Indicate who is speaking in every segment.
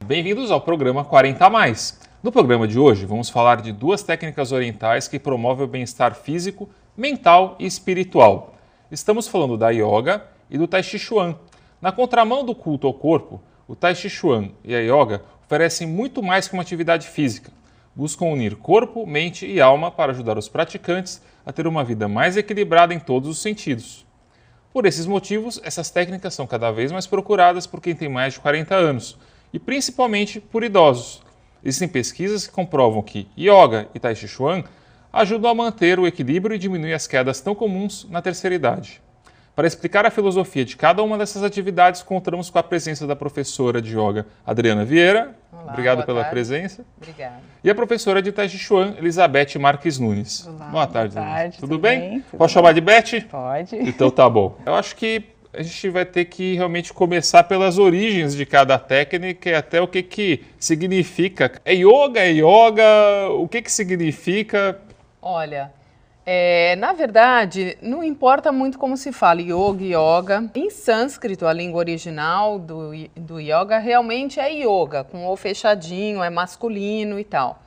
Speaker 1: Bem-vindos ao programa 40+. No programa de hoje, vamos falar de duas técnicas orientais que promovem o bem-estar físico, mental e espiritual. Estamos falando da Yoga e do Tai Chi Chuan. Na contramão do culto ao corpo, o Tai Chi Chuan e a Yoga oferecem muito mais que uma atividade física. Buscam unir corpo, mente e alma para ajudar os praticantes a ter uma vida mais equilibrada em todos os sentidos. Por esses motivos, essas técnicas são cada vez mais procuradas por quem tem mais de 40 anos, e principalmente por idosos. Existem pesquisas que comprovam que Yoga e Tai Chi Chuan ajudam a manter o equilíbrio e diminuir as quedas tão comuns na terceira idade. Para explicar a filosofia de cada uma dessas atividades, contamos com a presença da professora de Yoga, Adriana Vieira.
Speaker 2: Olá,
Speaker 1: Obrigado pela
Speaker 2: tarde.
Speaker 1: presença.
Speaker 2: Obrigada.
Speaker 1: E a professora de Tai Chi Chuan, Elizabeth Marques Nunes.
Speaker 2: Olá,
Speaker 1: boa tarde. Tudo bem?
Speaker 2: Tudo
Speaker 1: Posso chamar de Beth?
Speaker 2: Pode.
Speaker 1: Então tá bom. Eu acho que a gente vai ter que realmente começar pelas origens de cada técnica e até o que significa. É yoga? O que significa?
Speaker 2: Olha, na verdade, não importa muito como se fala yoga. Em sânscrito, a língua original do yoga, realmente é yoga, com o fechadinho, é masculino e tal.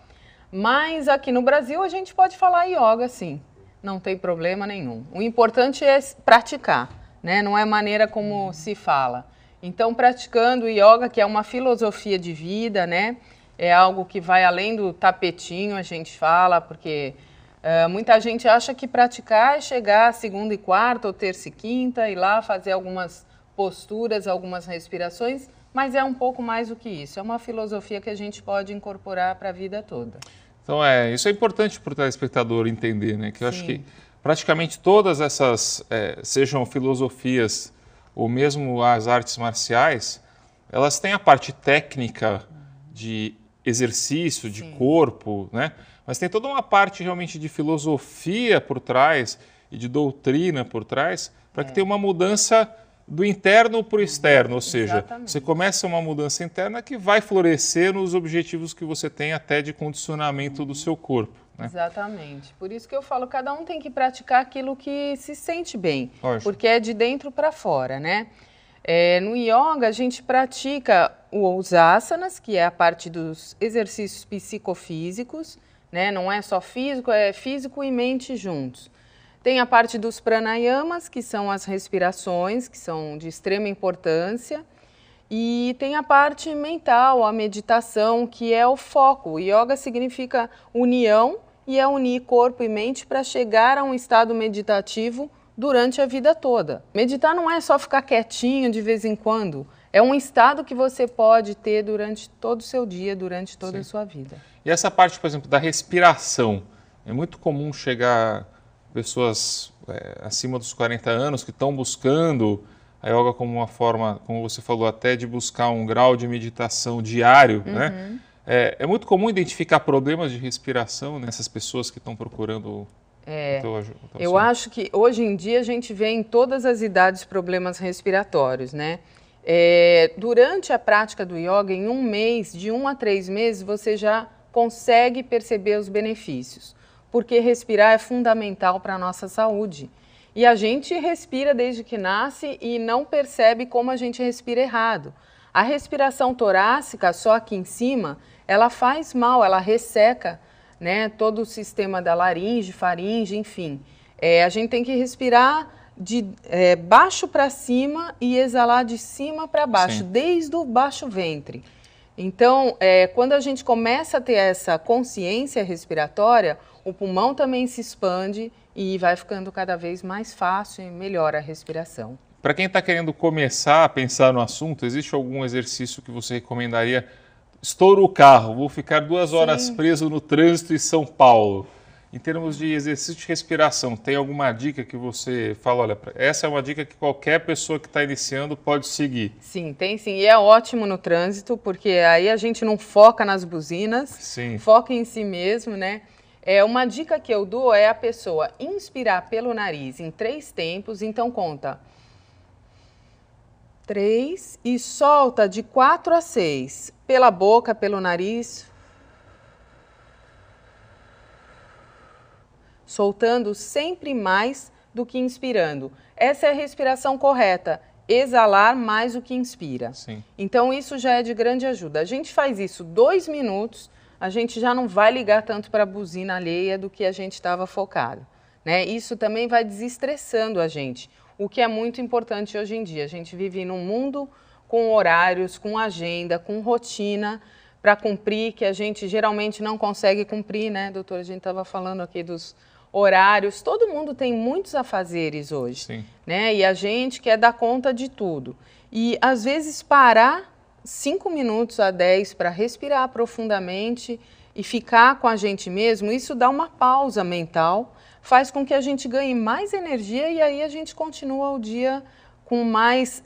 Speaker 2: Mas aqui no Brasil a gente pode falar yoga sim, não tem problema nenhum. O importante é praticar. Né? Não é a maneira como se fala. Então, praticando yoga, que é uma filosofia de vida, né? É algo que vai além do tapetinho, a gente fala, porque muita gente acha que praticar é chegar segunda e quarta, ou terça e quinta, ir lá fazer algumas posturas, algumas respirações, mas é um pouco mais do que isso. É uma filosofia que a gente pode incorporar para a vida toda.
Speaker 1: Então, isso é importante para o telespectador entender, né? Que eu acho que praticamente todas essas, sejam filosofias ou mesmo as artes marciais, elas têm a parte técnica de exercício, de corpo, né? Mas tem toda uma parte realmente de filosofia por trás e de doutrina por trás para que tenha uma mudança do interno para o externo, ou seja, você começa uma mudança interna que vai florescer nos objetivos que você tem até de condicionamento do seu corpo. Né?
Speaker 2: Exatamente. Por isso que eu falo, cada um tem que praticar aquilo que se sente bem,
Speaker 1: Lógico.
Speaker 2: porque é de dentro para fora, né? No yoga, a gente pratica os asanas, que é a parte dos exercícios psicofísicos, né? Não é só físico, é físico e mente juntos. Tem a parte dos pranayamas, que são as respirações, que são de extrema importância. E tem a parte mental, a meditação, que é o foco. O yoga significa união e é unir corpo e mente para chegar a um estado meditativo durante a vida toda. Meditar não é só ficar quietinho de vez em quando. É um estado que você pode ter durante todo o seu dia, durante toda a sua vida.
Speaker 1: E essa parte, por exemplo, da respiração. É muito comum chegar pessoas acima dos 40 anos que estão buscando a yoga como uma forma, como você falou, até de buscar um grau de meditação diário, né? É muito comum identificar problemas de respiração nessas pessoas que estão procurando
Speaker 2: Eu acho que hoje em dia a gente vê em todas as idades problemas respiratórios, né? Durante a prática do yoga, em um mês, de 1 a 3 meses, você já consegue perceber os benefícios, porque respirar é fundamental para a nossa saúde. E a gente respira desde que nasce e não percebe como a gente respira errado. A respiração torácica, só aqui em cima, ela faz mal, ela resseca, né, todo o sistema da laringe, faringe, enfim. A gente tem que respirar de baixo para cima e exalar de cima para baixo, desde o baixo ventre. Então, quando a gente começa a ter essa consciência respiratória, o pulmão também se expande e vai ficando cada vez mais fácil e melhor a respiração.
Speaker 1: Para quem está querendo começar a pensar no assunto, existe algum exercício que você recomendaria? Estouro o carro, vou ficar 2 horas preso no trânsito em São Paulo. Em termos de exercício de respiração, tem alguma dica que você fala, olha, essa é uma dica que qualquer pessoa que está iniciando pode seguir?
Speaker 2: Sim, tem sim. E é ótimo no trânsito, porque aí a gente não foca nas buzinas, foca em si mesmo, né? Uma dica que eu dou é a pessoa inspirar pelo nariz em 3 tempos, então conta 3 e solta de 4 a 6. Pela boca, pelo nariz. Soltando sempre mais do que inspirando. Essa é a respiração correta. Exalar mais do que inspira.
Speaker 1: Sim.
Speaker 2: Então, isso já é de grande ajuda. A gente faz isso 2 minutos, a gente já não vai ligar tanto para a buzina alheia do que a gente estava focado, né? Isso também vai desestressando a gente, o que é muito importante hoje em dia. A gente vive num mundo com horários, com agenda, com rotina para cumprir, que a gente geralmente não consegue cumprir, né, doutora? A gente estava falando aqui dos horários, todo mundo tem muitos afazeres hoje,
Speaker 1: Sim.
Speaker 2: né? E a gente quer dar conta de tudo. E às vezes parar 5 minutos a 10 para respirar profundamente e ficar com a gente mesmo, isso dá uma pausa mental, faz com que a gente ganhe mais energia e aí a gente continua o dia com mais,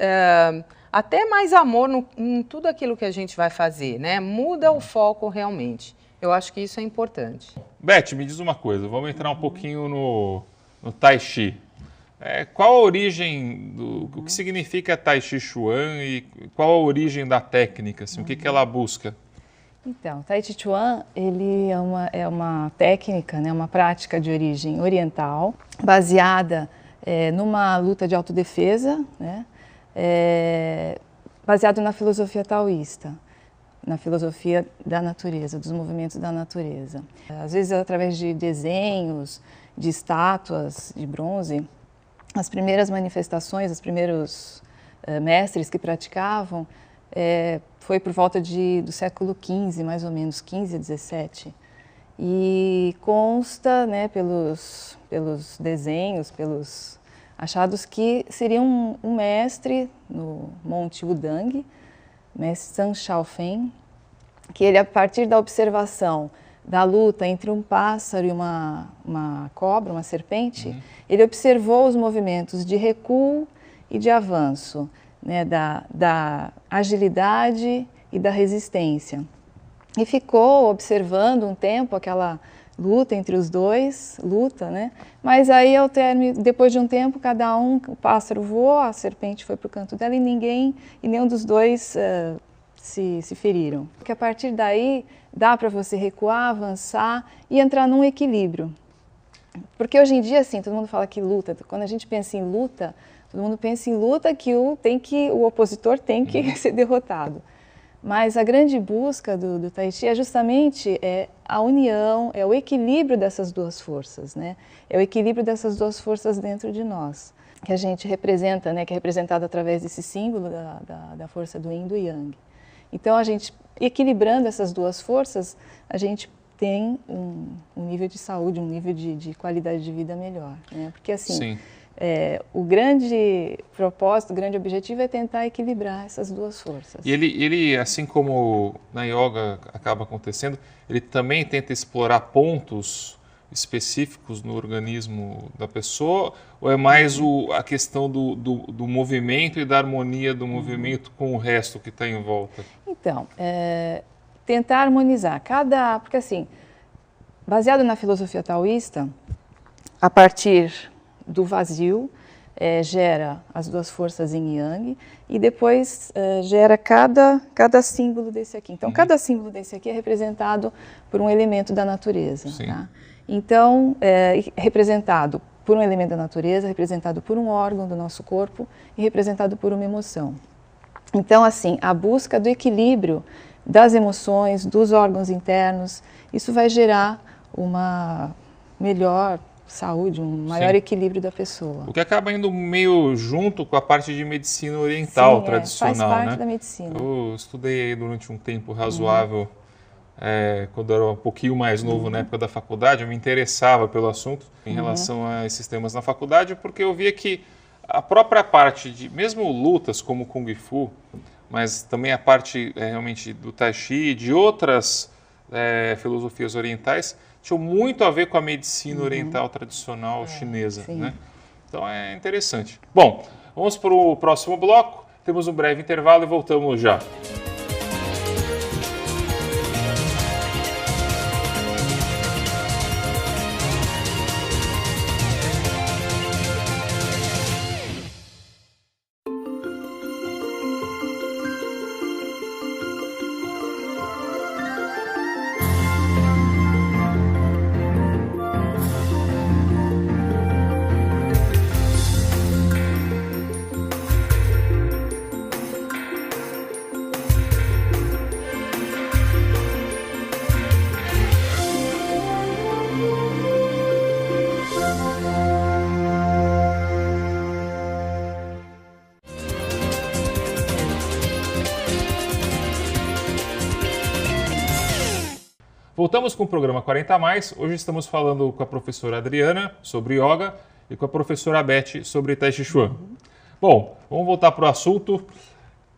Speaker 2: até mais amor em tudo aquilo que a gente vai fazer, né? Muda o foco realmente. Eu acho que isso é importante.
Speaker 1: Beth, me diz uma coisa, vamos entrar um pouquinho no Tai Chi. Qual a origem, o que significa Tai Chi Chuan e qual a origem da técnica, assim, o que ela busca?
Speaker 3: Então, Tai Chi Chuan, ele é uma técnica, né, uma prática de origem oriental, baseada numa luta de autodefesa, né, baseado na filosofia taoísta, na filosofia da natureza, dos movimentos da natureza. Às vezes, através de desenhos, de estátuas de bronze, as primeiras manifestações, os primeiros mestres que praticavam, foi por volta do século XV, mais ou menos, XV, XVII. E consta, né, pelos desenhos, pelos achados, que seria um mestre no Monte Wudang, mestre Zhang Shaofeng, que ele, a partir da observação da luta entre um pássaro e uma cobra, uma serpente, ele observou os movimentos de recuo e de avanço, né, da agilidade e da resistência. E ficou observando um tempo aquela luta entre os dois, né? Mas aí, depois de um tempo, o pássaro voou, a serpente foi para o canto dela e nenhum dos dois se feriram. Porque a partir daí dá para você recuar, avançar e entrar num equilíbrio. Porque hoje em dia, assim, todo mundo fala que luta. Quando a gente pensa em luta, todo mundo pensa em luta que o opositor tem que ser derrotado. Mas a grande busca do Tai Chi é justamente a união, é o equilíbrio dessas duas forças, né? É o equilíbrio dessas duas forças dentro de nós, que a gente representa, né? Que é representado através desse símbolo da força do Yin e do Yang. Então, a gente, equilibrando essas duas forças, a gente tem um nível de saúde, um nível de qualidade de vida melhor, né? Porque assim, o grande propósito, o grande objetivo é tentar equilibrar essas duas forças.
Speaker 1: E ele, assim como na yoga acaba acontecendo, ele também tenta explorar pontos específicos no organismo da pessoa, ou é mais a questão do movimento e da harmonia do movimento com o resto que está em volta?
Speaker 3: Então, tentar harmonizar porque assim, baseado na filosofia taoísta, a partir do vazio, gera as duas forças yin e yang, e depois gera cada símbolo desse aqui. Então, cada símbolo desse aqui é representado por um elemento da natureza. Tá? Então, representado por um elemento da natureza, representado por um órgão do nosso corpo e representado por uma emoção. Então, assim, a busca do equilíbrio das emoções, dos órgãos internos, isso vai gerar uma melhor saúde, um maior equilíbrio da pessoa.
Speaker 1: O que acaba indo meio junto com a parte de medicina oriental tradicional,
Speaker 3: faz parte
Speaker 1: né?
Speaker 3: da medicina.
Speaker 1: Eu estudei aí durante um tempo razoável, quando eu era um pouquinho mais novo, na época da faculdade, eu me interessava pelo assunto em relação a esses temas na faculdade, porque eu via que a própria parte de, mesmo lutas como o Kung Fu, mas também a parte realmente do Tai Chi, de outras filosofias orientais, tinham muito a ver com a medicina oriental tradicional chinesa, né? Então é interessante. Bom, vamos para o próximo bloco, temos um breve intervalo e voltamos já. Voltamos com o programa 40 Mais. Hoje estamos falando com a professora Adriana sobre yoga e com a professora Beth sobre Tai Chi Chuan. Bom, vamos voltar para o assunto.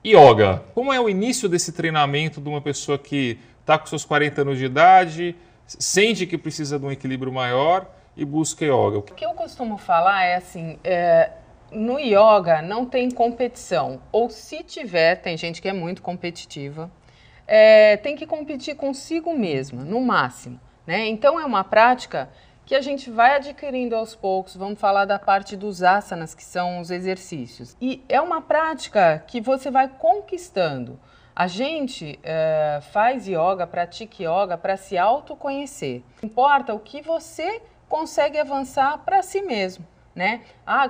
Speaker 1: Yoga. Como é o início desse treinamento de uma pessoa que está com seus 40 anos de idade, sente que precisa de um equilíbrio maior e busca yoga?
Speaker 2: O que eu costumo falar é assim, no yoga não tem competição. Ou se tiver, tem gente que é muito competitiva, tem que competir consigo mesma, no máximo, né? Então é uma prática que a gente vai adquirindo aos poucos. Vamos falar da parte dos asanas, que são os exercícios. E é uma prática que você vai conquistando. A gente faz yoga, pratica yoga para se autoconhecer. Importa o que você consegue avançar para si mesmo, né?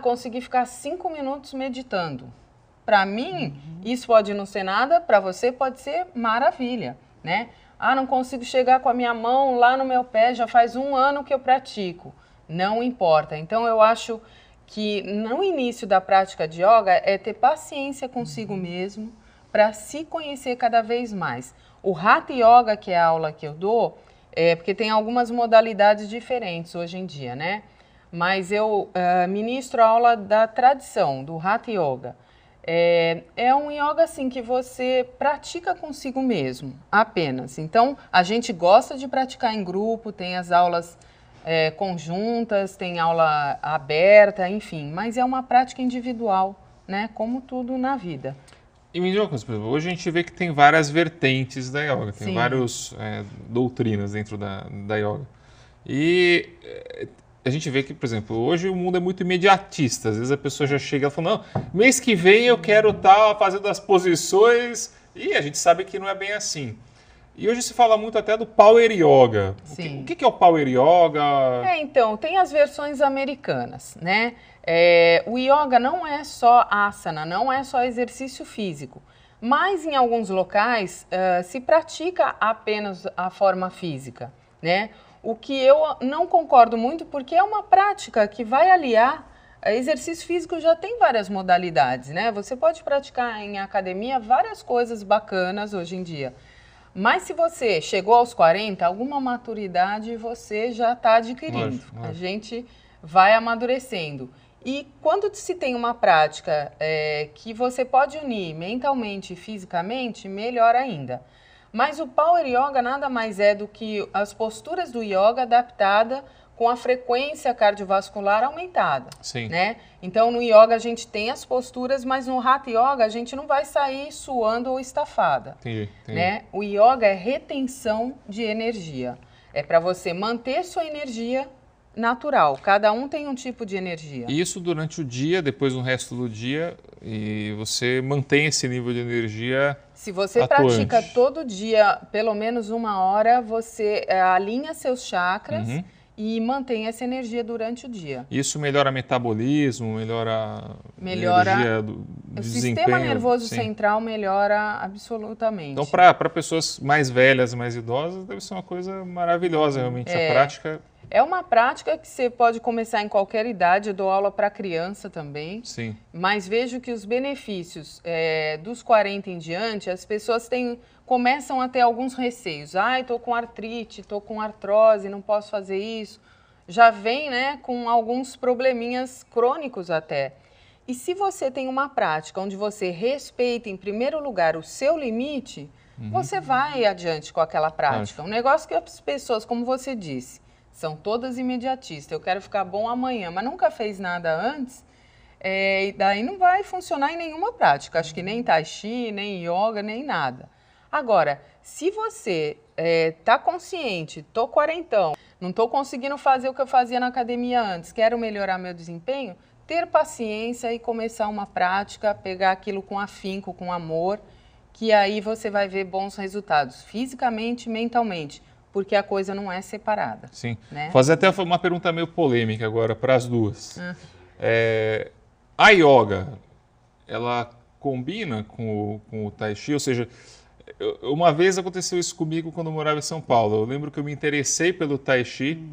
Speaker 2: Consegui ficar 5 minutos meditando. Para mim, isso pode não ser nada, para você pode ser maravilha, né? Não consigo chegar com a minha mão lá no meu pé, já faz 1 ano que eu pratico. Não importa. Então, eu acho que no início da prática de yoga é ter paciência consigo mesmo para se conhecer cada vez mais. O Hatha Yoga, que é a aula que eu dou, porque tem algumas modalidades diferentes hoje em dia, né? Mas eu ministro a aula da tradição, do Hatha Yoga. É um yoga assim que você pratica consigo mesmo, apenas. Então, a gente gosta de praticar em grupo, tem as aulas conjuntas, tem aula aberta, enfim. Mas é uma prática individual, né? Como tudo na vida.
Speaker 1: E me diz uma coisa, por exemplo, hoje a gente vê que tem várias vertentes da yoga, tem várias doutrinas dentro da yoga. E a gente vê que, por exemplo, hoje o mundo é muito imediatista. Às vezes a pessoa já chega e fala, não, mês que vem eu quero estar fazendo as posições, e a gente sabe que não é bem assim. E hoje se fala muito até do Power Yoga.
Speaker 2: Sim.
Speaker 1: O que é o Power Yoga?
Speaker 2: Então, tem as versões americanas, né? O yoga não é só asana, não é só exercício físico. Mas em alguns locais se pratica apenas a forma física, né? O que eu não concordo muito, porque é uma prática que vai aliar. Exercício físico já tem várias modalidades, né? Você pode praticar em academia várias coisas bacanas hoje em dia. Mas se você chegou aos 40, alguma maturidade você já está adquirindo.
Speaker 1: Lógico.
Speaker 2: A gente vai amadurecendo. E quando se tem uma prática que você pode unir mentalmente e fisicamente, melhor ainda. Mas o Power Yoga nada mais é do que as posturas do yoga adaptada com a frequência cardiovascular aumentada.
Speaker 1: Sim.
Speaker 2: Né? Então, no yoga a gente tem as posturas, mas no Hatha Yoga a gente não vai sair suando ou estafada.
Speaker 1: Entendi.
Speaker 2: Né? O yoga é retenção de energia. É para você manter sua energia natural. Cada um tem um tipo de energia.
Speaker 1: Isso durante o dia, depois no resto do dia, e você mantém esse nível de energia.
Speaker 2: Se você pratica todo dia, pelo menos 1 hora, você alinha seus chakras e mantém essa energia durante o dia.
Speaker 1: Isso melhora o metabolismo, melhora a energia do
Speaker 2: o
Speaker 1: desempenho.
Speaker 2: O sistema nervoso central melhora absolutamente.
Speaker 1: Então, para pessoas mais velhas, mais idosas, deve ser uma coisa maravilhosa, realmente, essa prática.
Speaker 2: É uma prática que você pode começar em qualquer idade, eu dou aula para criança também.
Speaker 1: Sim.
Speaker 2: Mas vejo que os benefícios dos 40 em diante, as pessoas começam a ter alguns receios. Estou com artrite, estou com artrose, não posso fazer isso. Já vem, né, com alguns probleminhas crônicos até. E se você tem uma prática onde você respeita, em primeiro lugar, o seu limite, você vai adiante com aquela prática. Um negócio que as pessoas, como você disse, são todas imediatistas. Eu quero ficar bom amanhã, mas nunca fez nada antes, e daí não vai funcionar em nenhuma prática. Acho que nem Tai Chi, nem Yoga, nem nada. Agora, se você está consciente, estou quarentão, não estou conseguindo fazer o que eu fazia na academia antes, quero melhorar meu desempenho, ter paciência e começar uma prática, pegar aquilo com afinco, com amor, que aí você vai ver bons resultados, fisicamente e mentalmente. Porque a coisa não é separada.
Speaker 1: Sim.
Speaker 2: Né?
Speaker 1: Fazer até uma pergunta meio polêmica agora para as duas. A yoga, ela combina com o Tai Chi? Ou seja, uma vez aconteceu isso comigo quando eu morava em São Paulo. Eu lembro que eu me interessei pelo Tai Chi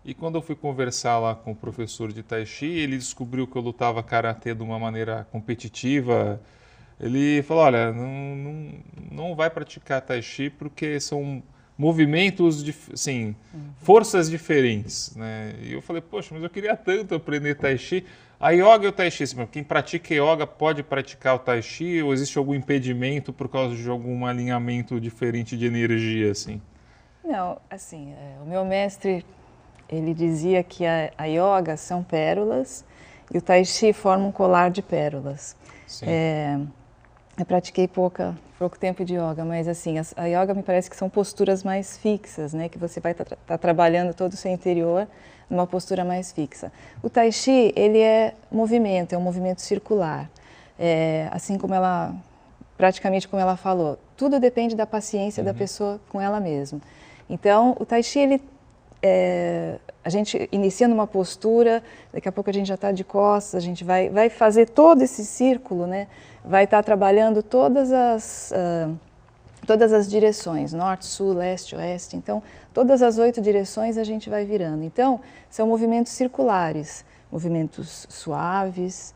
Speaker 1: e quando eu fui conversar lá com o professor de Tai Chi, ele descobriu que eu lutava karatê de uma maneira competitiva. Ele falou, olha, não vai praticar Tai Chi porque são movimentos, assim, forças diferentes, né? E eu falei, poxa, mas eu queria tanto aprender Tai Chi. A yoga e o Tai Chi, quem pratica yoga pode praticar o Tai Chi ou existe algum impedimento por causa de algum alinhamento diferente de energia, assim?
Speaker 3: Não, assim, o meu mestre, ele dizia que a yoga são pérolas e o Tai Chi forma um colar de pérolas.
Speaker 1: Sim.
Speaker 3: Eu pratiquei pouco tempo de yoga, mas assim, a yoga me parece que são posturas mais fixas, né? Que você vai estar trabalhando todo o seu interior numa postura mais fixa. O Tai Chi, ele é um movimento circular. Assim como praticamente como ela falou, tudo depende da paciência da pessoa com ela mesma. Então, o Tai Chi, a gente inicia numa postura, daqui a pouco a gente já está de costas, a gente vai fazer todo esse círculo, né? Vai estar trabalhando todas as direções, norte, sul, leste, oeste. Então, todas as 8 direções a gente vai virando. Então, são movimentos circulares, movimentos suaves,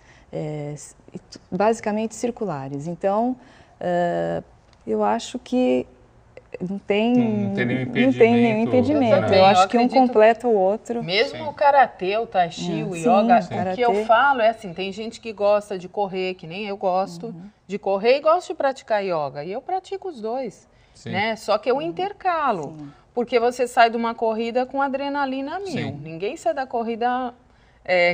Speaker 3: basicamente circulares. Então, eu acho que não tem nenhum impedimento. Eu acho que um completa o outro.
Speaker 2: Mesmo o karatê, o tai chi, o yoga, o que eu falo é assim, tem gente que gosta de correr, que nem eu gosto de correr e gosto de praticar yoga. E eu pratico os dois, né? Só que eu intercalo, porque você sai de uma corrida com adrenalina a 1000. Ninguém sai da corrida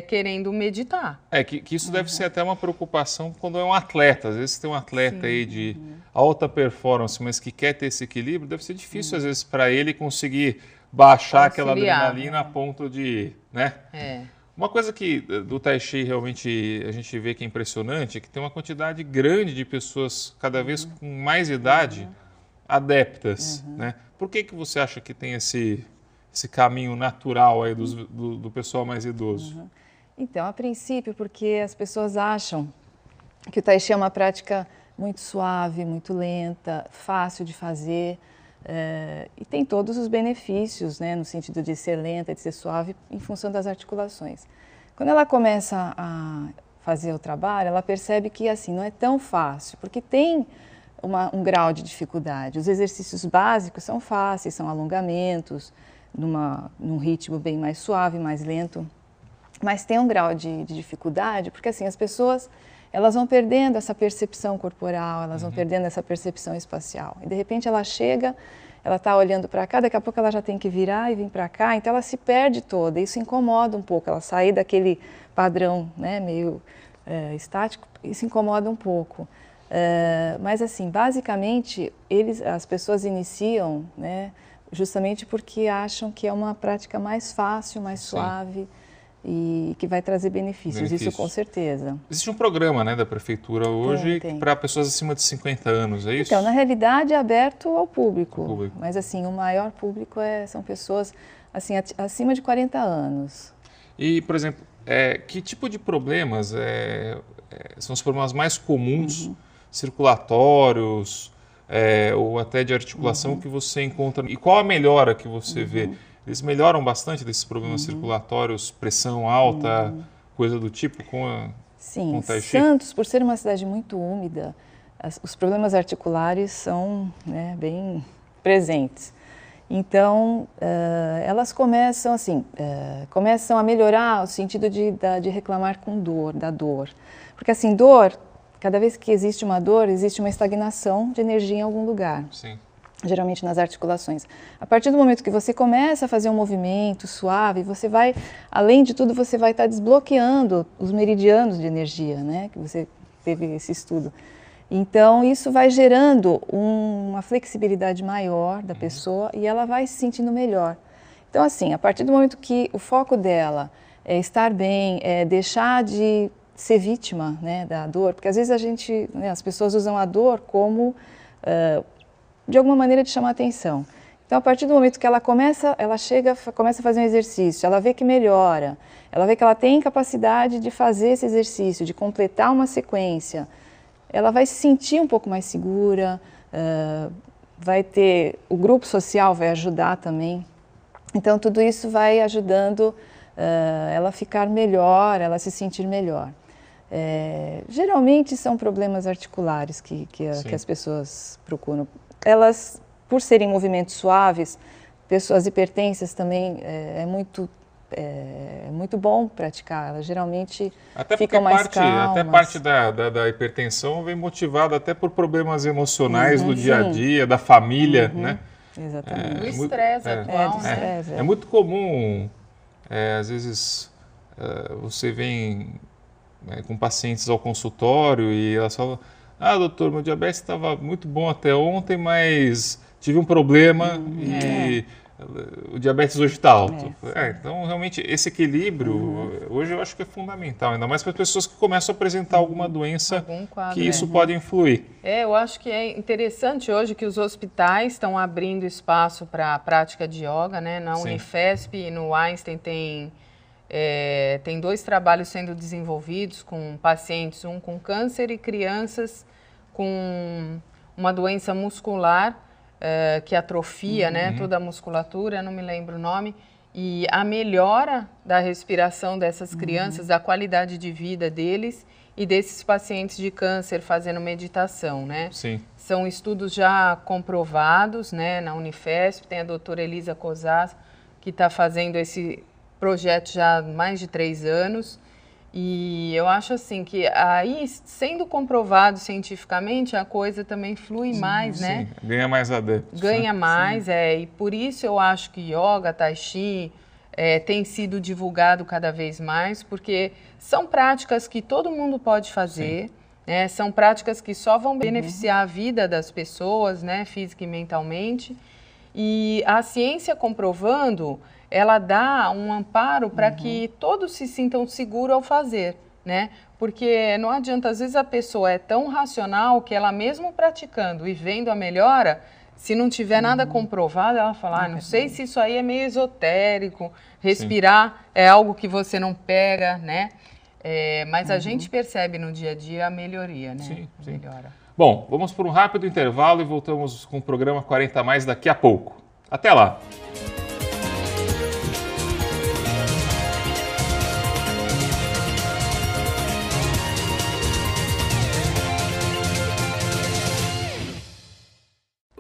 Speaker 2: querendo meditar.
Speaker 1: Que isso deve ser até uma preocupação quando é um atleta. Às vezes tem um atleta aí de alta performance, mas que quer ter esse equilíbrio, deve ser difícil às vezes para ele conseguir baixar aquela adrenalina a ponto de, né? Uma coisa que do Tai Chi realmente a gente vê que é impressionante é que tem uma quantidade grande de pessoas cada vez com mais idade adeptas, né? Por que você acha que tem esse caminho natural aí do pessoal mais idoso?
Speaker 3: Então, a princípio, porque as pessoas acham que o Tai Chi é uma prática muito suave, muito lenta, fácil de fazer, e tem todos os benefícios, né, no sentido de ser lenta, de ser suave, em função das articulações. Quando ela começa a fazer o trabalho, ela percebe que assim não é tão fácil, porque tem um grau de dificuldade. Os exercícios básicos são fáceis, são alongamentos, num ritmo bem mais suave, mais lento, mas tem um grau de dificuldade, porque assim, as pessoas elas vão perdendo essa percepção corporal, elas vão perdendo essa percepção espacial. E de repente ela chega, ela está olhando para cá, daqui a pouco ela já tem que virar e vir para cá, então ela se perde toda, isso incomoda um pouco, ela sair daquele padrão, né, meio estático, isso incomoda um pouco. Mas assim, basicamente, as pessoas iniciam, né, justamente porque acham que é uma prática mais fácil, mais suave e que vai trazer benefícios, isso com certeza.
Speaker 1: Existe um programa, né, da prefeitura hoje para pessoas acima de 50 anos, é isso?
Speaker 3: Então, na realidade é aberto ao público, mas assim, o maior público são pessoas assim, acima de 40 anos.
Speaker 1: E, por exemplo, que tipo de problemas são os problemas mais comuns, circulatórios, ou até de articulação que você encontra? E qual a melhora que você vê? Eles melhoram bastante desses problemas circulatórios, pressão alta, coisa do tipo, com o Tai Chi?
Speaker 3: Santos, por ser uma cidade muito úmida, os problemas articulares são, né, bem presentes. Então, elas começam assim, começam a melhorar o sentido de reclamar com dor, da dor. Porque assim, cada vez que existe uma dor, existe uma estagnação de energia em algum lugar. Geralmente nas articulações. A partir do momento que você começa a fazer um movimento suave, você vai, além de tudo, você vai estar desbloqueando os meridianos de energia, né? Que você teve esse estudo. Então, isso vai gerando uma flexibilidade maior da pessoa e ela vai se sentindo melhor. Então, assim, a partir do momento que o foco dela é estar bem, é deixar de ser vítima, né, da dor, porque às vezes as pessoas usam a dor como de alguma maneira de chamar atenção. Então, a partir do momento que ela começa a fazer um exercício, ela vê que melhora, ela vê que ela tem capacidade de fazer esse exercício, de completar uma sequência, ela vai se sentir um pouco mais segura, o grupo social vai ajudar também. Então, tudo isso vai ajudando ela a ficar melhor, ela a se sentir melhor. Geralmente são problemas articulares que as pessoas procuram. Elas por serem movimentos suaves, pessoas hipertensas também é muito bom praticar. Elas geralmente ficam mais calmas.
Speaker 1: Até parte da hipertensão vem motivada até por problemas emocionais do dia a dia, da família, né?
Speaker 3: Exatamente.
Speaker 2: O estresse atual, né?
Speaker 1: É muito comum, às vezes, você vem com pacientes ao consultório e elas falam, doutor, meu diabetes estava muito bom até ontem, mas tive um problema e o diabetes hoje está alto. Então, realmente, esse equilíbrio, hoje eu acho que é fundamental, ainda mais para as pessoas que começam a apresentar alguma doença que isso pode influir.
Speaker 2: Eu acho que é interessante hoje que os hospitais estão abrindo espaço para a prática de yoga, né? Na Unifesp e no Einstein tem 2 trabalhos sendo desenvolvidos com pacientes, um com câncer e crianças com uma doença muscular que atrofia, né, toda a musculatura, não me lembro o nome, e a melhora da respiração dessas crianças, da qualidade de vida deles e desses pacientes de câncer fazendo meditação, né?
Speaker 1: Sim.
Speaker 2: São estudos já comprovados, né, na Unifesp, tem a doutora Elisa Cosas, que está fazendo esse projeto já há mais de 3 anos, e eu acho assim que aí, sendo comprovado cientificamente, a coisa também flui mais, né?
Speaker 1: Sim, ganha mais adeptos.
Speaker 2: Ganha mais, e por isso eu acho que yoga, tai chi, tem sido divulgado cada vez mais, porque são práticas que todo mundo pode fazer, né? São práticas que só vão beneficiar a vida das pessoas, né, física e mentalmente, e a ciência comprovando, ela dá um amparo para que todos se sintam seguros ao fazer, né? Porque não adianta, às vezes a pessoa é tão racional que ela mesmo praticando e vendo a melhora, se não tiver nada comprovado, ela fala, não sei se isso aí é meio esotérico, respirar é algo que você não pega, né? Mas a gente percebe no dia a dia a melhoria, né?
Speaker 1: Sim.
Speaker 2: Melhora.
Speaker 1: Bom, vamos por um rápido intervalo e voltamos com o programa 40 Mais daqui a pouco. Até lá!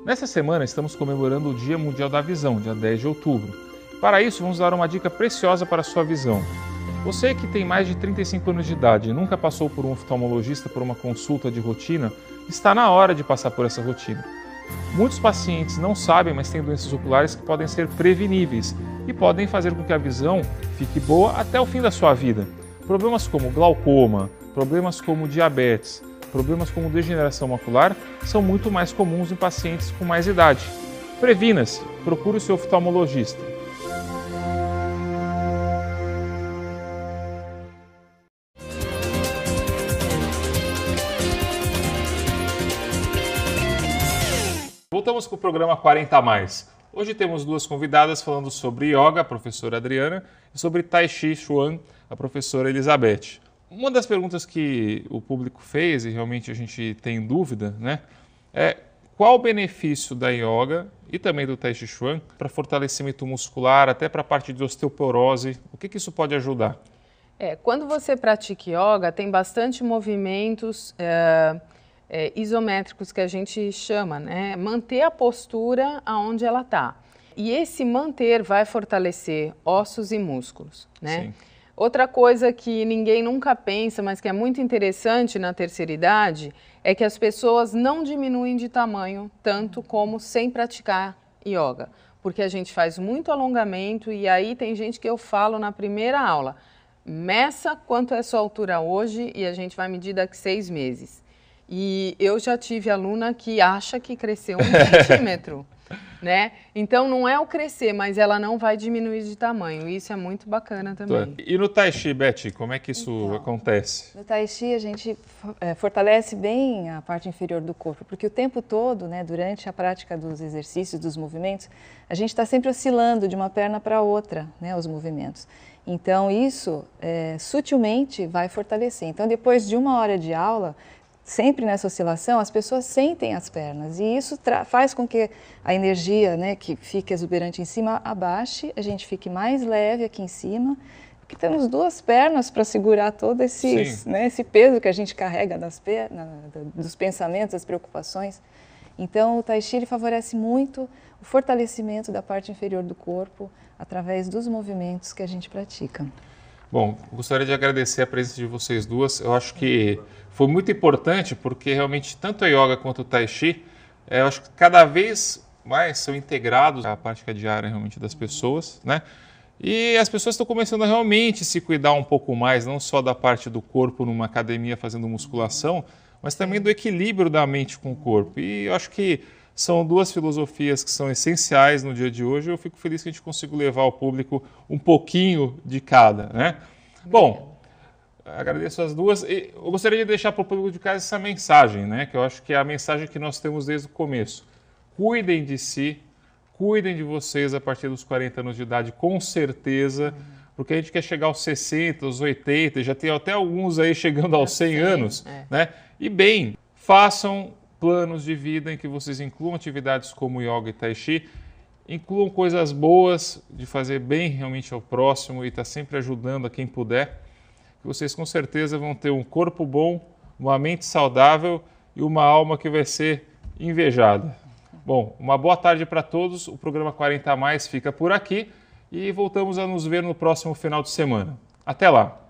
Speaker 1: Nessa semana estamos comemorando o Dia Mundial da Visão, dia 10 de outubro. Para isso, vamos dar uma dica preciosa para a sua visão. Você que tem mais de 35 anos de idade e nunca passou por um oftalmologista por uma consulta de rotina, está na hora de passar por essa rotina. Muitos pacientes não sabem, mas têm doenças oculares que podem ser preveníveis e podem fazer com que a visão fique boa até o fim da sua vida. Problemas como glaucoma, problemas como diabetes, problemas como degeneração macular são muito mais comuns em pacientes com mais idade. Previna-se, procure o seu oftalmologista. Voltamos com o programa 40 Mais. Hoje temos 2 convidadas falando sobre yoga, a professora Adriana, e sobre Tai Chi Chuan, a professora Elizabeth. Uma das perguntas que o público fez, e realmente a gente tem dúvida, né, é qual o benefício da yoga e também do Tai Chi Chuan para fortalecimento muscular, até para a parte de osteoporose, o que isso pode ajudar?
Speaker 2: Quando você pratica yoga, tem bastante movimentos isométricos que a gente chama, né? Manter a postura aonde ela está. E esse manter vai fortalecer ossos e músculos, né?
Speaker 1: Sim.
Speaker 2: Outra coisa que ninguém nunca pensa, mas que é muito interessante na terceira idade, é que as pessoas não diminuem de tamanho tanto como sem praticar yoga. Porque a gente faz muito alongamento e aí tem gente que eu falo na primeira aula, meça quanto é sua altura hoje e a gente vai medir daqui 6 meses. E eu já tive aluna que acha que cresceu 1 centímetro. Né? Então não é o crescer, mas ela não vai diminuir de tamanho. Isso é muito bacana também.
Speaker 1: E no Tai Chi, Beth, como é que isso acontece?
Speaker 3: No Tai Chi a gente fortalece bem a parte inferior do corpo, porque o tempo todo, né, durante a prática dos exercícios, dos movimentos, a gente está sempre oscilando de uma perna para outra, né, os movimentos. Então isso sutilmente vai fortalecer. Então depois de 1 hora de aula, sempre nessa oscilação, as pessoas sentem as pernas e isso faz com que a energia, né, que fica exuberante em cima abaixe, a gente fique mais leve aqui em cima, porque temos 2 pernas para segurar todo esse peso que a gente carrega das pernas, dos pensamentos, das preocupações. Então, o Tai Chi ele favorece muito o fortalecimento da parte inferior do corpo através dos movimentos que a gente pratica.
Speaker 1: Bom, gostaria de agradecer a presença de vocês duas. Eu acho que foi muito importante porque realmente tanto a yoga quanto o Tai Chi, eu acho que cada vez mais são integrados à prática diária realmente das pessoas, né? E as pessoas estão começando a realmente se cuidar um pouco mais, não só da parte do corpo numa academia fazendo musculação, mas também do equilíbrio da mente com o corpo. E eu acho que são duas filosofias que são essenciais no dia de hoje. Eu fico feliz que a gente consiga levar ao público um pouquinho de cada, né? Bom, agradeço as duas. E eu gostaria de deixar para o público de casa essa mensagem, né? Que eu acho que é a mensagem que nós temos desde o começo. Cuidem de si, cuidem de vocês a partir dos 40 anos de idade, com certeza, porque a gente quer chegar aos 60, aos 80, já tem até alguns aí chegando aos 100 anos, né? E bem, façam planos de vida em que vocês incluam atividades como yoga e tai chi, incluam coisas boas de fazer bem realmente ao próximo e estar sempre ajudando a quem puder, que vocês com certeza vão ter um corpo bom, uma mente saudável e uma alma que vai ser invejada. Bom, uma boa tarde para todos. O programa 40 a mais fica por aqui e voltamos a nos ver no próximo final de semana. Até lá!